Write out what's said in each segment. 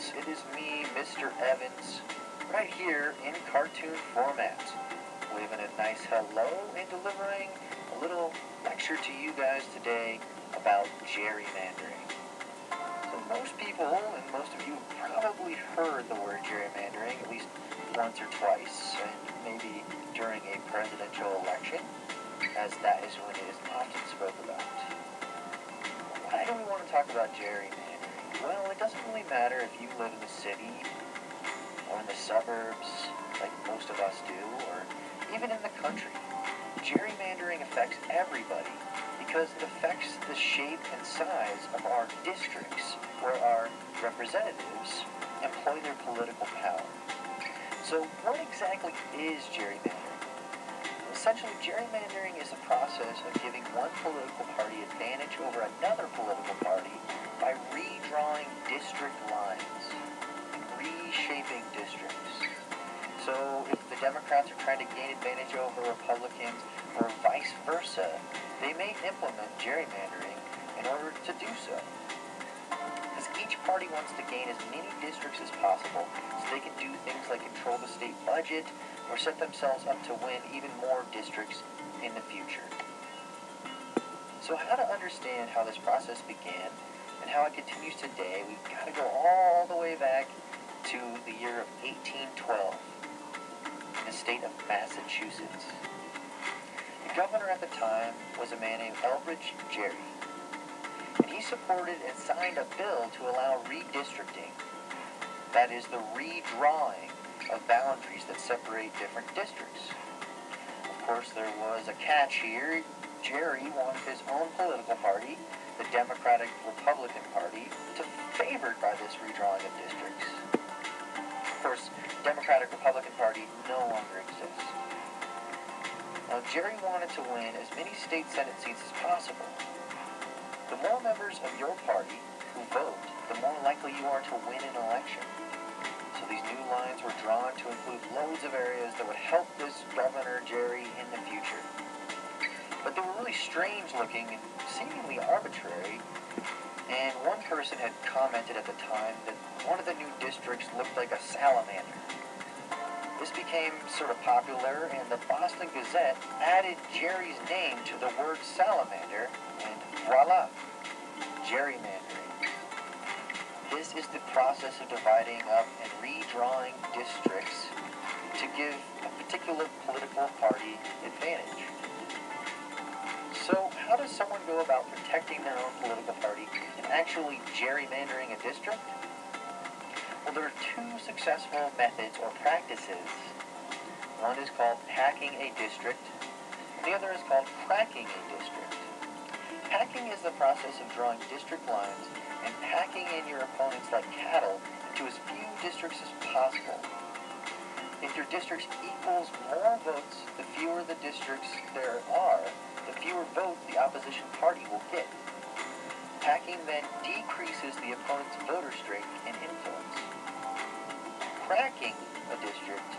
friends, it is me, Mr. Evans, right here in cartoon format, waving a nice hello and delivering a little lecture to you guys today about gerrymandering. So most people, and most of you have probably heard the word gerrymandering at least once or twice, and maybe during a presidential election, as that is when it is often spoke about. Why do we want to talk about gerrymandering? Well, it doesn't really matter if you live in the city or in the suburbs, like most of us do, or even in the country. Gerrymandering affects everybody because it affects the shape and size of our districts where our representatives employ their political power. So what exactly is gerrymandering? Essentially, gerrymandering is the process of giving one political party advantage over another political party by redrawing district lines and reshaping districts. So if the Democrats are trying to gain advantage over Republicans or vice versa, they may implement gerrymandering in order to do so. Because each party wants to gain as many districts as possible so they can do things like control the state budget or set themselves up to win even more districts in the future. So how to understand how this process began and how it continues today, we've got to go all the way back to the year of 1812 in the state of Massachusetts. The governor at the time was a man named Gerry, and he supported and signed a bill to allow redistricting. That is the redrawing of boundaries that separate different districts. Of course, there was a catch here. Gerry wanted his own political party, the Democratic Republican Party, to be favored by this redrawing of districts. Of course, Democratic Republican Party no longer exists. Now, Gerry wanted to win as many state Senate seats as possible. The more members of your party who vote, the more likely you are to win an election. So these new lines were drawn to include loads of areas that would help this Governor Gerry in the future. But they were really strange looking and seemingly arbitrary, and one person had commented at the time that one of the new districts looked like a salamander. This became sort of popular, and the Boston Gazette added Gerry's name to the word salamander, and voila, gerrymandering. This is the process of dividing up and redrawing districts to give a particular political party advantage. So how does someone go about protecting their own political party and actually gerrymandering a district? Well, there are two successful methods or practices. One is called packing a district, and the other is called cracking a district. Packing is the process of drawing district lines and packing in your opponents like cattle into as few districts as possible. If your district equals more votes, the fewer the districts there are, the fewer votes the opposition party will get. Packing then decreases the opponent's voter strength and influence. Cracking a district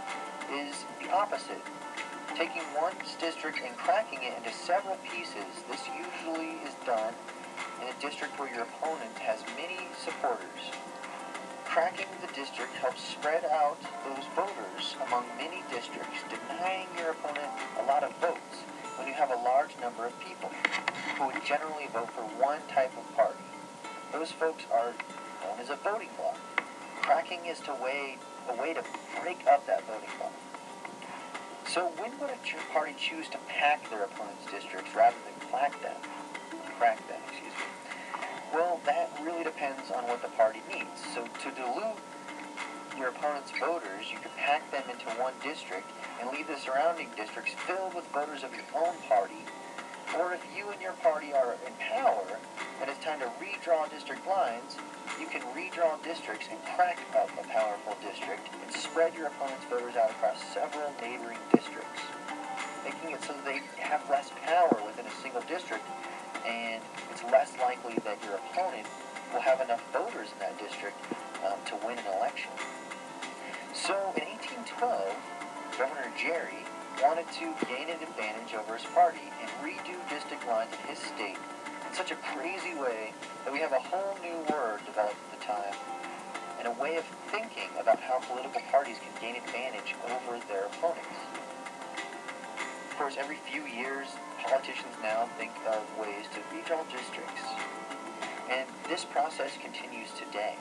is the opposite. Taking one district and cracking it into several pieces, this usually is done in a district where your opponent has many supporters. Cracking the district helps spread out those voters among many districts, denying your opponent a lot of votes when you have a large number of people who would generally vote for one type of party. Those folks are known as a voting bloc. Cracking is a way to break up that voting bloc. So when would a party choose to pack their opponent's districts rather than crack them? Well, that really depends on what the party needs. So to dilute your opponent's voters, you could pack them into one district and leave the surrounding districts filled with voters of your own party. Or if you and your party are in power and it's time to redraw district lines, you can redraw districts and crack up a powerful district and spread your opponent's voters out across several neighboring districts, making it so that they have less power within a single district, and it's less likely that your opponent will have enough voters in that district to win an election. So in 1812, Governor Gerry wanted to gain an advantage over his party and redo district lines in his state in such a crazy way that we have a whole new word developed at the time, and a way of thinking about how political parties can gain advantage over their opponents. Of course, every few years, politicians now think of ways to redraw districts, and this process continues today.